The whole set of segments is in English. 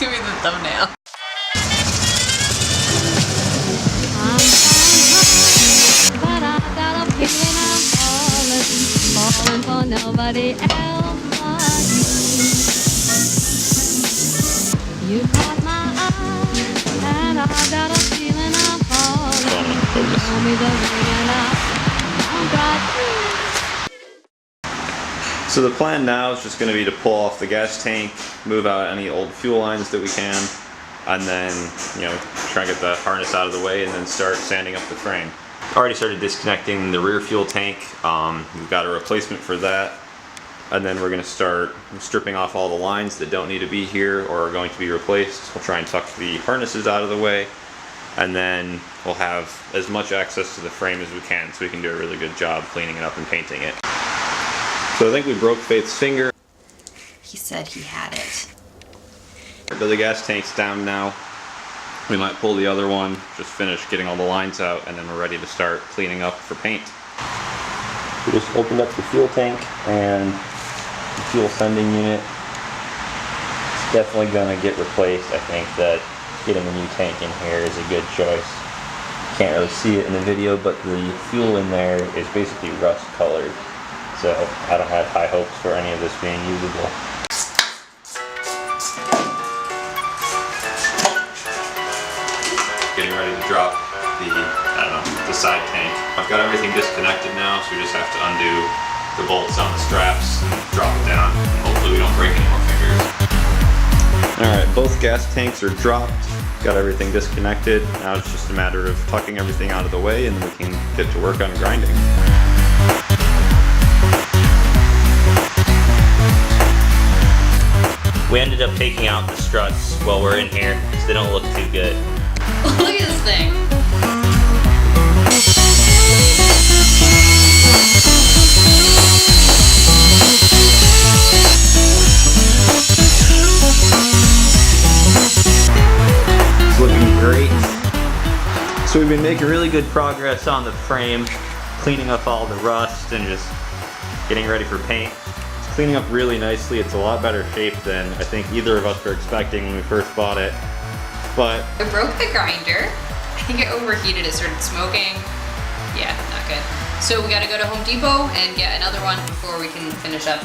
gonna be the thumbnail. But I got a feeling I'm falling for nobody else but you. You caught my eye, and I got a feeling I'm falling. Show me the ring and I'm right through. So the plan now is just going to be to pull off the gas tank, move out any old fuel lines that we can, and then, you know, try and get the harness out of the way and then start sanding up the frame. Already started disconnecting the rear fuel tank. We've got a replacement for that. And then we're going to start stripping off all the lines that don't need to be here or are going to be replaced. We'll try and tuck the harnesses out of the way. And then we'll have as much access to the frame as we can so we can do a really good job cleaning it up and painting it. So I think we broke Faith's finger. He said he had it. But the gas tank's down now. We might pull the other one, just finish getting all the lines out, and then we're ready to start cleaning up for paint. We just opened up the fuel tank and the fuel sending unit. It's definitely gonna get replaced. I think that getting a new tank in here is a good choice. Can't really see it in the video, but the fuel in there is basically rust colored. So I don't have high hopes for any of this being usable. Getting ready to drop the side tank. I've got everything disconnected now, so we just have to undo the bolts on the straps and drop it down. Hopefully we don't break any more fingers. Alright, both gas tanks are dropped. Got everything disconnected. Now it's just a matter of tucking everything out of the way and then we can get to work on grinding. We ended up taking out the struts while we're in here because they don't look too good. Look at this thing. It's looking great. So we've been making really good progress on the frame, cleaning up all the rust and just getting ready for paint. Cleaning up really nicely. It's a lot better shape than I think either of us were expecting when we first bought it. But I broke the grinder. I think it overheated, it started smoking. Yeah, not good. So we gotta go to Home Depot and get another one before we can finish up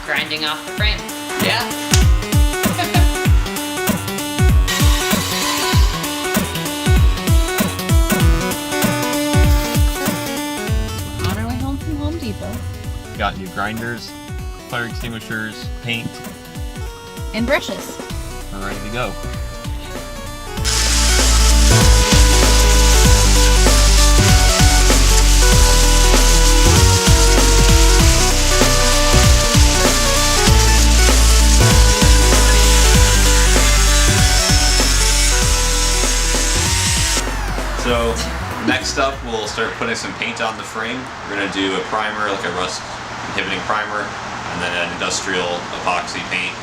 grinding off the frame. Yeah. On our way home from Home Depot. got new grinders, fire extinguishers, paint, and brushes. We're ready to go. So next up, we'll start putting some paint on the frame. We're going to do a primer, like a rust inhibiting primer, and then an industrial epoxy paint,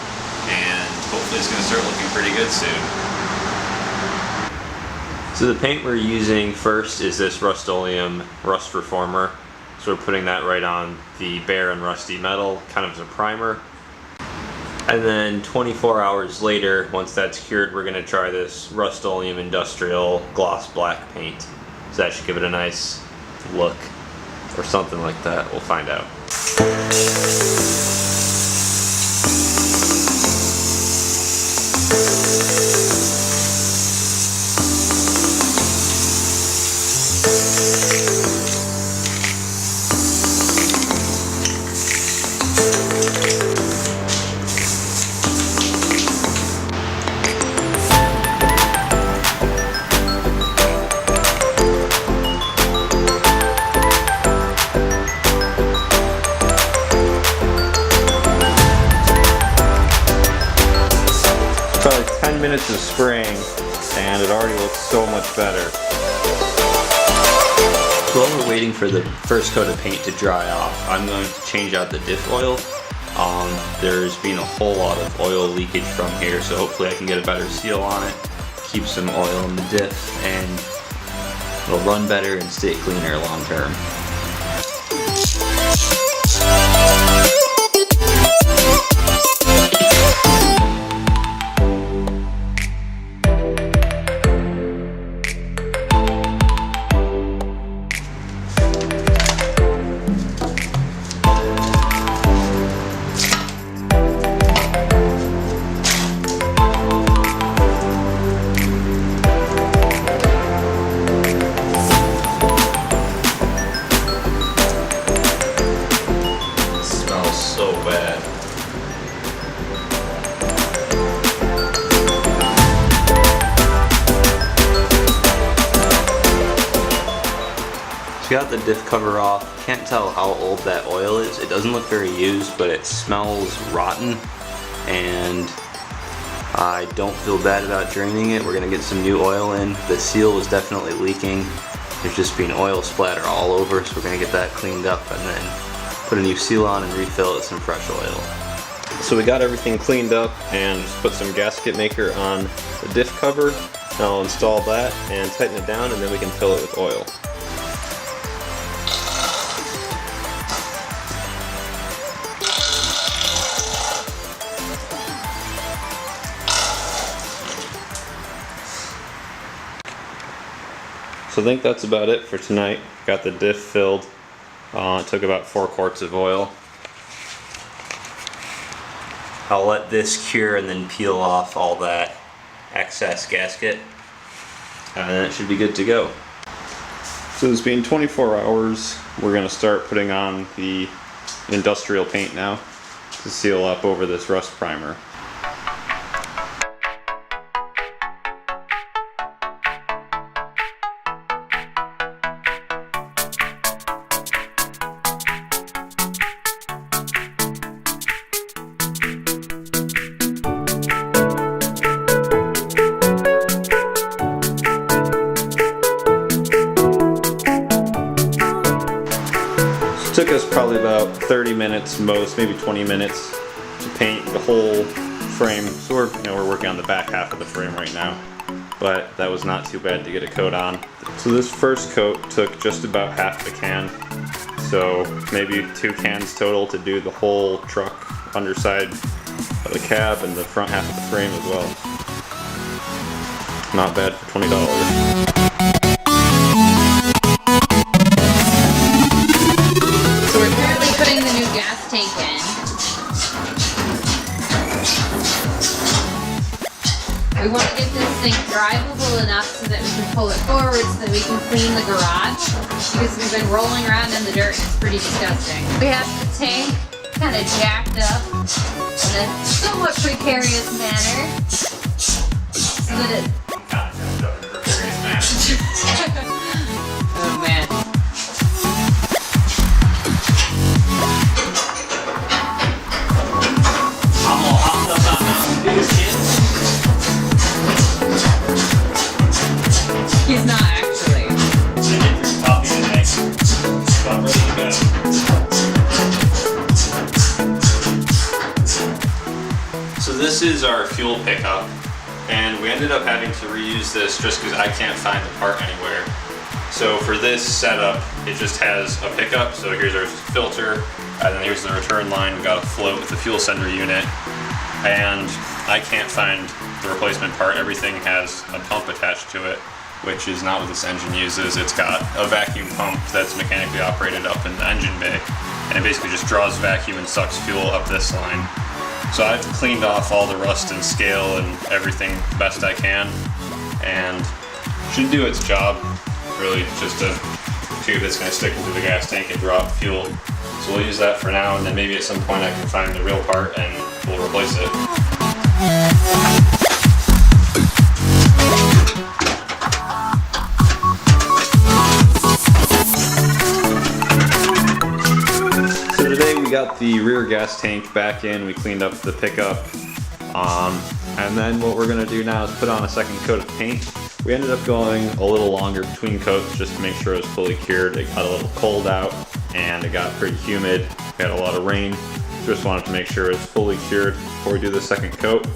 and hopefully it's going to start looking pretty good soon. So the paint we're using first is this Rust-Oleum Rust Reformer. So we're putting that right on the bare and rusty metal, kind of as a primer. And then 24 hours later, once that's cured, we're going to try this Rust-Oleum Industrial Gloss Black paint. So that should give it a nice look, or something like that. We'll find out. Probably 10 minutes of spraying and it already looks so much better. So while we're waiting for the first coat of paint to dry off, I'm going to change out the diff oil. There's been a whole lot of oil leakage from here, so hopefully I can get a better seal on it, keep some oil in the diff, and it'll run better and stay cleaner long term. got the diff cover off. Can't tell how old that oil is. It doesn't look very used, but it smells rotten, and I don't feel bad about draining it. We're gonna get some new oil in. The seal is definitely leaking. There's just been oil splatter all over, so we're gonna get that cleaned up and then put a new seal on and refill it with some fresh oil. So we got everything cleaned up and just put some gasket maker on the diff cover. Now I'll install that and tighten it down, and then we can fill it with oil. So I think that's about it for tonight. Got the diff filled. It took about 4 quarts of oil. I'll let this cure and then peel off all that excess gasket, and then it should be good to go. So it's been 24 hours. We're going to start putting on the industrial paint now to seal up over this rust primer. Took us probably about 30 minutes most, maybe 20 minutes to paint the whole frame. So we're working on the back half of the frame right now, but that was not too bad to get a coat on. So this first coat took just about half the can, so maybe 2 cans total to do the whole truck underside of the cab and the front half of the frame as well. Not bad for $20. Putting the new gas tank in. We want to get this thing drivable enough so that we can pull it forward so that we can clean the garage, because we've been rolling around in the dirt and it's pretty disgusting. We have the tank kind of jacked up in a somewhat precarious manner so that it... Oh man. He's not actually. So this is our fuel pickup, and we ended up having to reuse this just because I can't find the part anywhere. So for this setup, it just has a pickup. So here's our filter, and then here's the return line. We got a float with the fuel sender unit, and I can't find the replacement part. Everything has a pump attached to it, which is not what this engine uses. It's got a vacuum pump that's mechanically operated up in the engine bay, and it basically just draws vacuum and sucks fuel up this line. So I've cleaned off all the rust and scale and everything best I can, and should do its job. Really just a tube that's going to stick into the gas tank and drop fuel. So we'll use that for now, and then maybe at some point I can find the real part and we'll replace it. So today we got the rear gas tank back in, we cleaned up the pickup, and then what we're going to do now is put on a second coat of paint. We ended up going a little longer between coats just to make sure it was fully cured. It got a little cold out and it got pretty humid. We had a lot of rain. Just wanted to make sure it's fully cured before we do the second coat.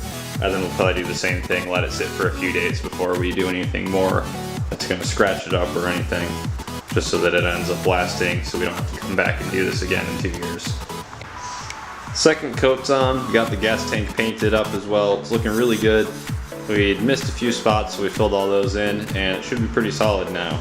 And then we'll probably do the same thing, let it sit for a few days before we do anything more that's going to scratch it up or anything, just so that it ends up lasting so we don't have to come back and do this again in 2 years. Second coat's on. We got the gas tank painted up as well. It's looking really good. We'd missed a few spots, so we filled all those in, and it should be pretty solid now.